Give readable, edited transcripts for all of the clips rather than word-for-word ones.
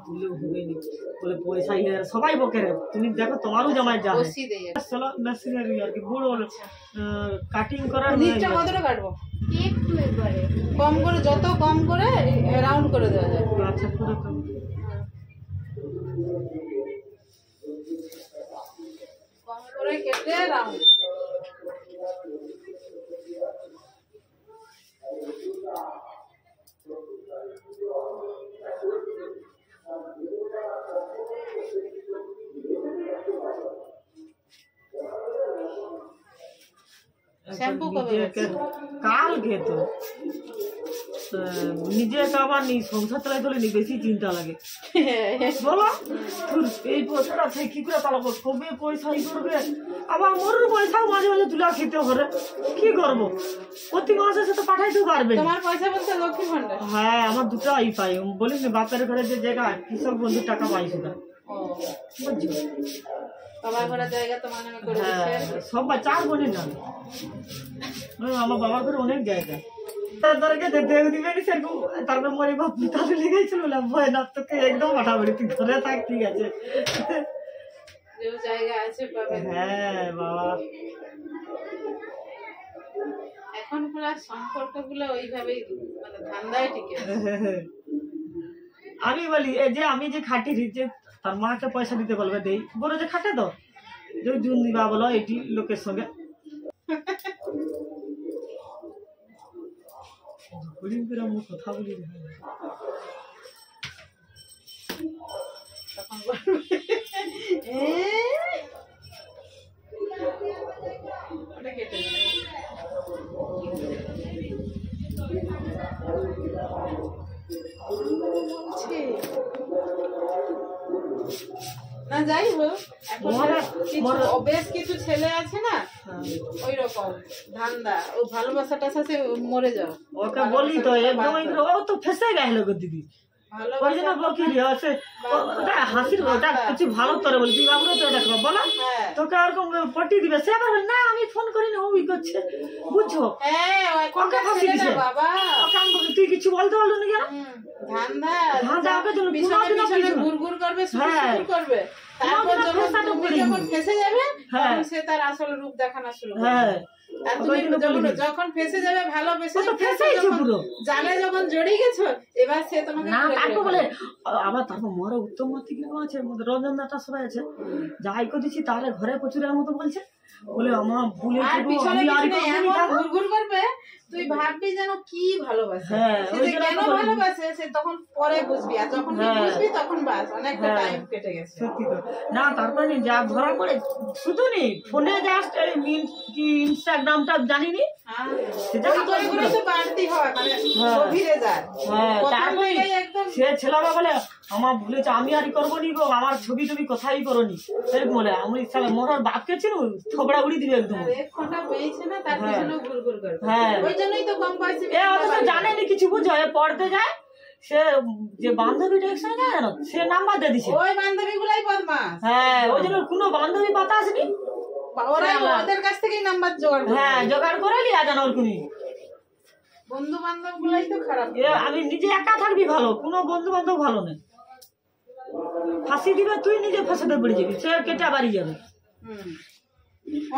তুললেও হবে নি বলে পয়সা ইয়ে সবাই বকে রে তুমি দেখো তোমারও জামাই যাবে চলো মেশিনারি আর কি বড় কাটিং করার নিচটা কতটা কাটবো একটু একবারে কম করে যত কম করে রাউন্ড করে দেওয়া যায় আচ্ছা করে তো কম করে কেটে রাউন্ড শ্যাম্পু কবে কাল খেতো নিজে খাবার নি সংসার চালাই তোলে নি বেশি চিন্তা লাগে বলো এই পয়সাটা আছে কি করে চালাবো কবে পয়সা ই করবে আবার মোর পয়সাও মাঝে মাঝে তুলে খেতে হবে কি করবো প্রতি মাসে সে তো পাঠাইতে পারবে তোমার পয়সা বলতে লক্ষ্মী ভান্ডার হ্যাঁ আমার দুটো আই পাই বলিস না বাপের ঘরে যে জায়গা কৃষক বন্ধুর টাকা পাই সেটা বুঝছো বাবার ঘরে জায়গা তোমার নামে করে দিচ্ছে সবাই 4 বোনের নামে আমার বাবার ঘরে অনেক জায়গা তাদেরকে দেখ দিবেন সেরকম তারপরে মরে বাপ তাদের লেগেছিল বলে ভয় না তোকে একদম পাঠাবি তুই ঘরে থাক ঠিক আছে জায়গা আছে পাবে হ্যাঁ বাবা এখন পুরো সম্পর্কগুলো ওইভাবেই মানে ধান্দায় টিকে আমি বলি এই যে আমি যে খাটি যে তার মাকে পয়সা দিতে বলবে দেই বড় যে খাটে তো যে জুন দিবা বলো এটি লোকের সঙ্গে কথা বলি না যাই হোক বেশ কিছু ছেলে আছে না ওই রকম ধান্দা ও ভালোবাসাটা সাথে মরে যাও ওকে বলি তো একদম ও তো ফেসে গেল গো দিদি ওই জন্য বকিলি আছে ওটা হাসির ওটা কিছু ভালো করে বলি তুই বাবুরা তো এটা বলো তোকে ওরকম পটি দিবে সে আবার না আমি ফোন করিনি ওই করছে বুঝছো ওকে ফাঁসি দিছে বাবা তুই কিছু বলতে পারলো না কেন ধান্দা ধান্দা ওকে জন্য পিছনে ঘুরঘুর করবে শুরু করবে তারপর যখন ফেসে যাবে তখন সে তার আসল রূপ দেখানো শুরু করবে আর তুমি যখন ফেসে যাবে ভালোবেসে জালে যখন জড়িয়ে গেছো এবার সে তোমাকে না তারপর বলে আবার তারপর মরা উত্তম মতি কেউ আছে রঞ্জন দাটা সবাই আছে যাই করেছি তাহলে ঘরে প্রচুরের মতো বলছে বলে আমার ভুলে ঘুরঘুর করবে তুই ভাববি যেন কি ভালোবাসে কেন ভালোবাসে সে তখন পরে বুঝবি আর যখন বুঝবি তখন বাস অনেকটা টাইম কেটে গেছে সত্যি তো না তারপরে যা ধরা পড়ে শুধু নি ফোনে জাস্ট কি ইনস্টাগ্রামটা জানিনি সে ছেলেরা বলে আমার ভুলেছে আমি আর করবো নি গো আমার ছবি টবি কোথায় করোনি এরকম বলে আমি মোটার বাপকে ছিল থবড়া উড়ি দিবে একদম জানেনি কিছু বুঝো পড়তে যায় সে যে বান্ধবীটা একসঙ্গে যায় জানো সে নাম্বার দিয়ে দিছে ওই বান্ধবী গুলাই বদমাশ হ্যাঁ ওই জন্য কোনো বান্ধবী পাতা আসেনি ওদের কাছ থেকেই নাম্বার জোগাড় জোগাড় করে লিয়া জানো ওরকমই বন্ধু বান্ধব গুলাই তো খারাপ আমি নিজে একা থাকবি ভালো কোনো বন্ধু বান্ধব ভালো নেই ফাঁসি দিবে তুই নিজে ফাঁসাতে পড়ে যাবি সে কেটে বাড়ি যাবে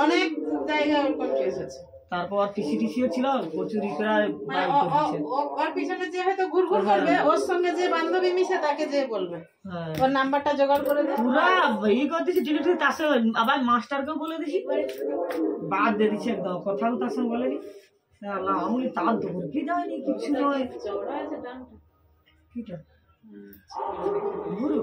অনেক জায়গায় ওরকম কেস আছে তারপর টিসিও ছিল প্রচুর ওর পিছনে যে হয়তো ঘুরঘুর করবে ওর সঙ্গে যে বান্ধবী মিশে তাকে যে বলবে ওর নাম্বারটা জোগাড় করে দে পুরা এই করে দিছি ডিলিট হয়ে তার সঙ্গে আবার মাস্টারকেও বলে দিছি বাদ দিয়ে দিছি একদম কথাও তার সঙ্গে বলেনি আল্লাহ আমি তার দৌড় কি যায়নি কিছু নয় চওড়া আছে ডানটা কিটা গুরু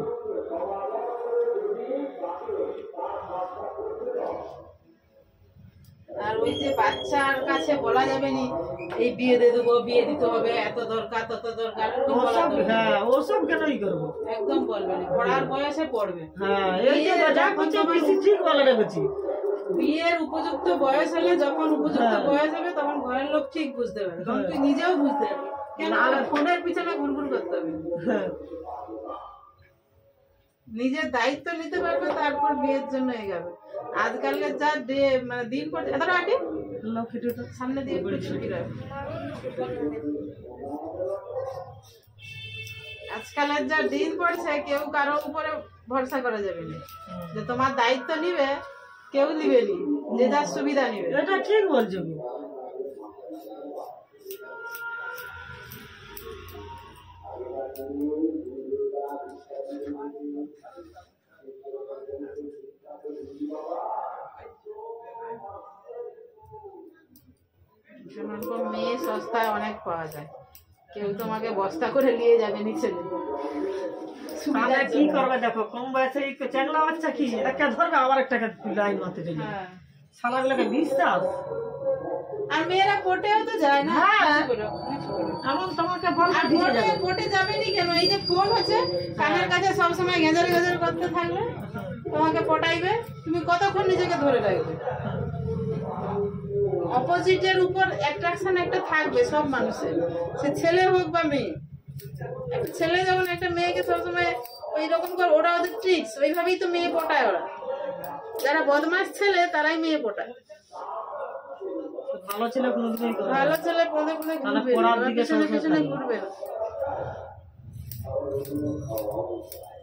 আর ওই যে বাচ্চার কাছে বলা যাবে নি এই বিয়ে দিয়ে দেবো বিয়ে দিতে হবে এত দরকার তত দরকার ওসব কেনই করবো একদম বলবে না ঘোড়ার বয়সে পড়বে বিয়ের উপযুক্ত বয়স হলে যখন উপযুক্ত বয়স হবে তখন ঘরের লোক ঠিক বুঝতে পারবে তখন তুই নিজেও বুঝতে পারবি কেন ফোনের পিছনে ঘুরঘুর করতে হবে নিজের দায়িত্ব নিতে পারবে তারপর বিয়ের জন্য এগাবে আজকালকার যা মানে দিন পর এতটা আগে সামনে দিয়ে আজকালের যা দিন পড়ছে কেউ কারো উপরে ভরসা করা যাবে না, যে তোমার দায়িত্ব নিবে কেউ নিবে নি, যে যার সুবিধা নিবে। এটা ঠিক বলছো। মেয়ে সস্তায় অনেক পাওয়া যায়, কেউ তোমাকে বস্তা করে নিয়ে যাবে নিচে। কি করবে দেখো, কম বয়সে চ্যাংলা বাচ্চা কি একটা ধরবে আবার একটা লাইন মারতে যাবে, শালাগুলোকে বিশ্বাস। আর মেয়েরা কোর্টেও তো যায় না, এমন তোমাকে কোর্টে যাবে নি কেন? এই যে ফোন হচ্ছে কানের কাছে সবসময় গেজার গেজার করতে থাকবে, তোমাকে পটাইবে, তুমি কতক্ষণ নিজেকে ধরে রাখবে? অপোজিটের উপর অ্যাট্রাকশন একটা থাকবে সব মানুষের, সে ছেলে হোক বা মেয়ে। একটা ছেলে যখন একটা মেয়েকে সবসময় ওই রকম করে, ওরা ওদের ট্রিক্স, ওইভাবেই তো মেয়ে পটায়। ওরা যারা বদমাস ছেলে তারাই মেয়ে পটায়। ভালো ছেলে কোনোদিনই করে না। ভালো ছেলে পদে পদে ঘুরবে, পিছনে পিছনে ঘুরবে।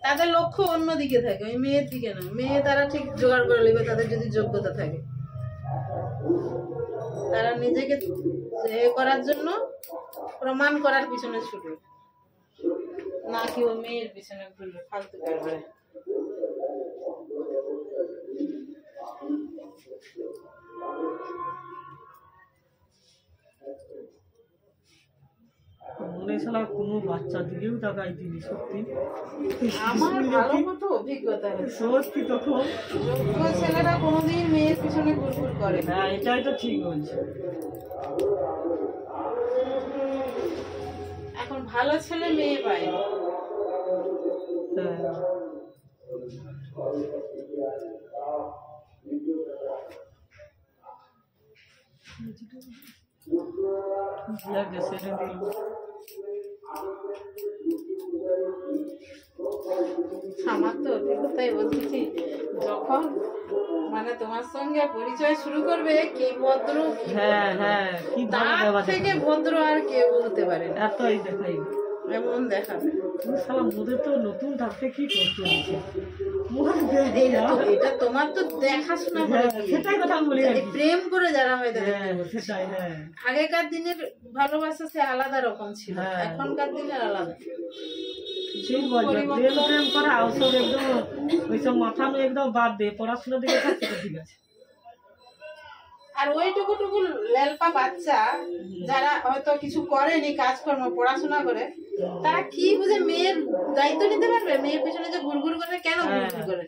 তাদের লক্ষ্য অন্য দিকে থাকে, ওই মেয়ের দিকে না। মেয়ে তারা ঠিক জোগাড় করে নেবে, তাদের যদি যোগ্যতা থাকে। তারা নিজেকে করার জন্য প্রমাণ করার পিছনে ছুটবে, না কি ও মেয়ের পিছনে ঘুরবে ফালতু করবে। মনে শালা কোনো বাচ্চা দিকেও তাকাই দিলি, সত্যি আমার ভালো মতো অভিজ্ঞতা হয়েছে। সত্যি তখন যোগ্য ছেলেরা কোনোদিন মেয়ের পিছনে ঘুরঘুর করে না। হ্যাঁ, এটাই তো ঠিক বলছে। এখন ভালো ছেলে মেয়ে পায় না। আমার তো অভিজ্ঞতাই বলতেছি, যখন মানে তোমার সঙ্গে পরিচয় শুরু করবে কি ভদ্র, তার থেকে ভদ্র আর কেউ হতে পারে না। এতই দেখাই এমন দেখাবে। মোদের তো নতুন থাকতে কি করতে হচ্ছে, এটা তোমার তো দেখাশোনা করে, সেটাই কথা বলি। প্রেম করে যারা হয় সেটাই। হ্যাঁ, আগেকার দিনের ভালোবাসা সে আলাদা রকম ছিল, এখনকার দিনের আলাদা। প্রেম করা ওসব একদম ওইসব মাথা নিয়ে একদম বাদ দিয়ে পড়াশোনার দিকে ঠিক আছে। আর ওইটুকু লেলপা বাচ্চা যারা হয়তো কিছু করেনি কাজকর্ম, পড়াশোনা করে, তারা কি বুঝে মেয়ের দায়িত্ব নিতে পারবে? মেয়ের পিছনে যে ঘুরঘুর করে, কেন ঘুরঘুর করে?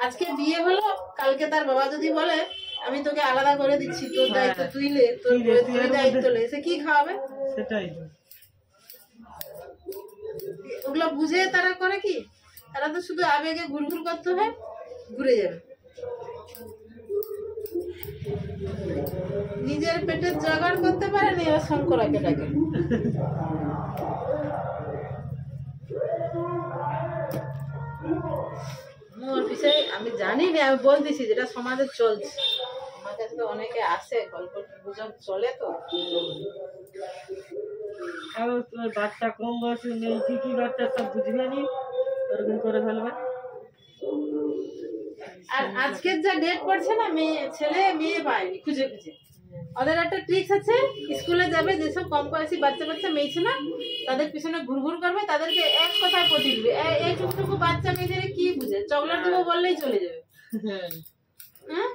আজকে বিয়ে হলো, কালকে তার বাবা যদি বলে আমি তোকে আলাদা করে দিচ্ছি, তোর দায়িত্ব তুই লে, তোর দায়িত্ব লে, সে কি খাওয়াবে? সেটাই। ওগুলো বুঝে তারা করে কি? তারা তো শুধু আবেগে ঘুরঘুর করতে হয়, ঘুরে যাবে। নিজের পেটে জোগাড় করতে পারে না, এবার শঙ্করাকে ডাকে। মোর বিষয়ে আমি জানি না, আমি বলতেছি যেটা সমাজে চলছে। আমার কাছে তো অনেকে আসে, গল্প গুজব চলে, তো বাচ্চা কম বয়সে মেয়ে ঠিকই বাচ্চা সব বুঝবে নি, ওরকম করে ফেলবে। আর আজকের যা ডেট পড়ছে না, মেয়ে ছেলে মেয়ে পায়নি খুঁজে খুঁজে। ওদের একটা ট্রিক্স আছে, স্কুলে যাবে যেসব কম বয়সী বাচ্চা মেয়ে ছিল, তাদের পিছনে ঘুরঘুর করবে, তাদেরকে এক কথায় পটিয়ে দিবে। এইটুকু বাচ্চা মেয়েদের কি বুঝে? চকলেট দেবো বললেই চলে যাবে। হ্যাঁ,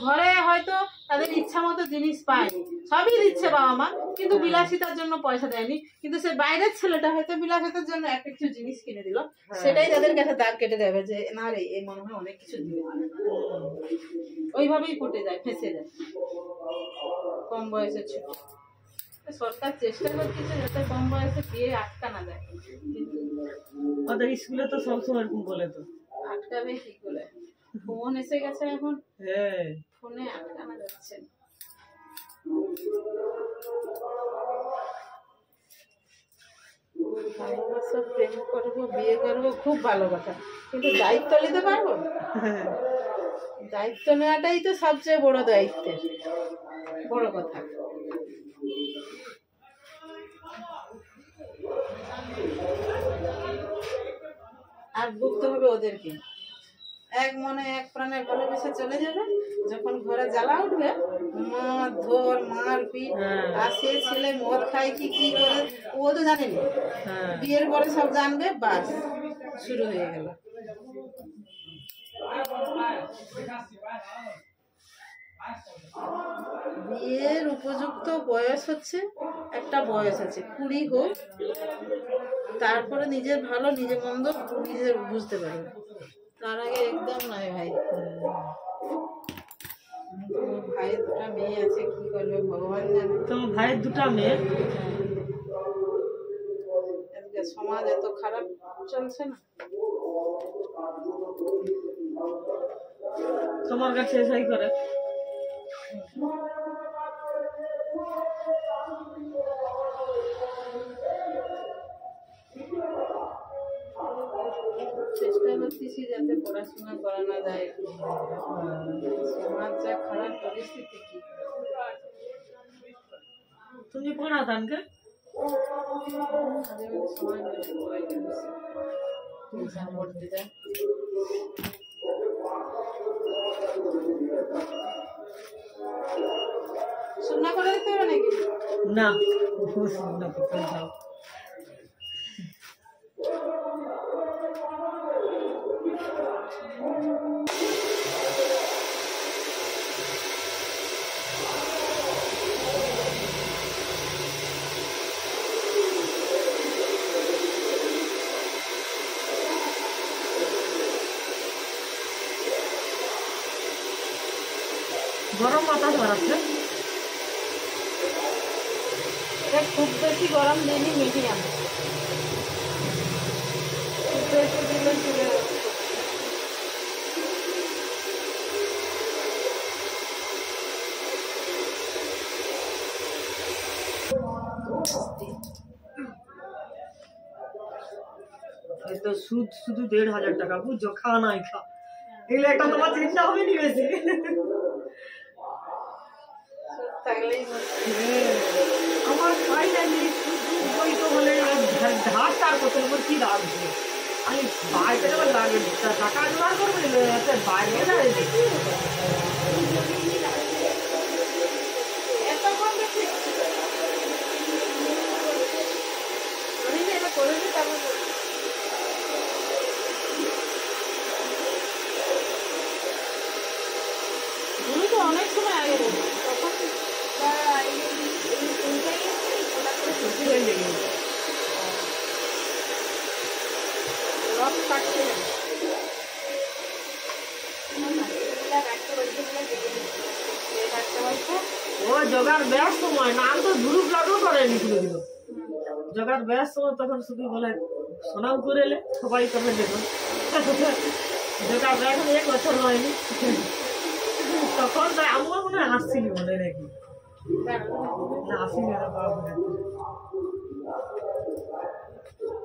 ঘরে হয়তো তাদের ইচ্ছা মতো জিনিস পায়নি, সবই দিচ্ছে বাবা মা, কিন্তু বিলাসিতার জন্য পয়সা দেয়নি। কিন্তু সে বাইরের ছেলেটা হয়তো বিলাসিতার জন্য একটা কিছু জিনিস কিনে দিল, সেটাই তাদের কাছে দাগ কেটে দেবে যে না রে, এই মনে হয় অনেক কিছু দিবে। ওইভাবেই ফুটে যায়, ফেঁসে যায় কম বয়সের ছোট। সরকার চেষ্টা করতেছে যাতে কম বয়সে বিয়ে আটকানো যায়, কিন্তু ওদের স্কুলে তো সবসময় এরকম বলে, তো আটকাবে কি করে? ফোন এসে গেছে এখন, ফোনে আটকানো যাচ্ছে। ভালোবাসা, প্রেম করবো, বিয়ে করবো, খুব ভালো কথা, কিন্তু দায়িত্ব নিতে পারবো? দায়িত্ব নেওয়াটাই তো সবচেয়ে বড় দায়িত্বের বড় কথা। আর ভুগতে হবে ওদেরকে। এক মনে এক প্রাণে ভালোবেসে চলে যাবে, যখন ঘরে জ্বালা উঠবে মদ ধর মারপিট। আর সে ছেলে মদ খায় কি কি করে ও তো জানেনি, বিয়ের পরে সব জানবে, বাস শুরু হয়ে গেল। বিয়ের উপযুক্ত বয়স হচ্ছে একটা বয়স আছে, 20 হোক, তারপরে নিজের ভালো নিজে মন্দ নিজে বুঝতে পারবে, তার আগে একদম নয় ভাই। ভাইয়ের 2টা মেয়ে আছে, কি করবে ভগবান জানে। তোমার ভাইয়ের 2টা মেয়ে? আজকে সমাজ এত খারাপ চলছে না। তোমার কাছে এসেই করে। চেষ্টা করতেছি যাতে পড়াশোনা করানো যায়, সমাজ যা খারাপ পরিস্থিতি। কি তুমি পড়াতানকে পড়তে যায় শুকনা করে দিতে হবে নাকি? না, শুকনা করতে দাও। গরম বাতাস বাড়াচ্ছে, খুব বেশি গরম দিনই মিডিয়াম, খুব বেশি দিলে চলে তো সুদ শুধু 1,500 টাকা, বুঝছো, খা নাই খা, এগুলো একটা তোমার চিন্তা হবে নি বেশি। আমার ফাইনালি বই তো বলে ধার টার করতে কি রাখবে, আমি বাইরে গেলে লাগে টাকা জোগাড় করবে, বাইরে যায় অনেক সময় আগে তখন রস কাটতে ও জোগাড় বেশ সময় না, আমি তো ধুরুপ লাডু করেনি কোনোদিনও। জোগাড় বেশ সময় তখন শুধু বলে সোনাও করে এলে সবাই তখন দেখুন জোগাড় এখন 1 বছর হয়নি, তখন আমার মনে হয় আসছিলি মনে নাকি না, আসিনি।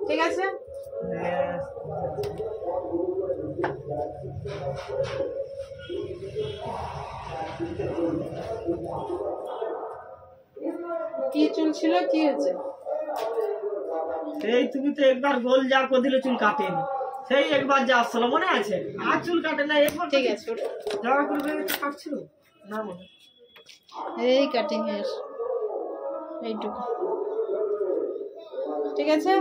ঠিক আছে, কি চুল ছিল, কি হয়েছে? এই তুমি তো একবার গোল যা করে দিলে চুল কাটেনি, সেই একবার যা আসছিল মনে আছে, আর চুল কাটে না একবার। ঠিক আছে, যাওয়া করবে কাটছিল না মনে, এই কাটিং এর এইটুকু। ঠিক আছে।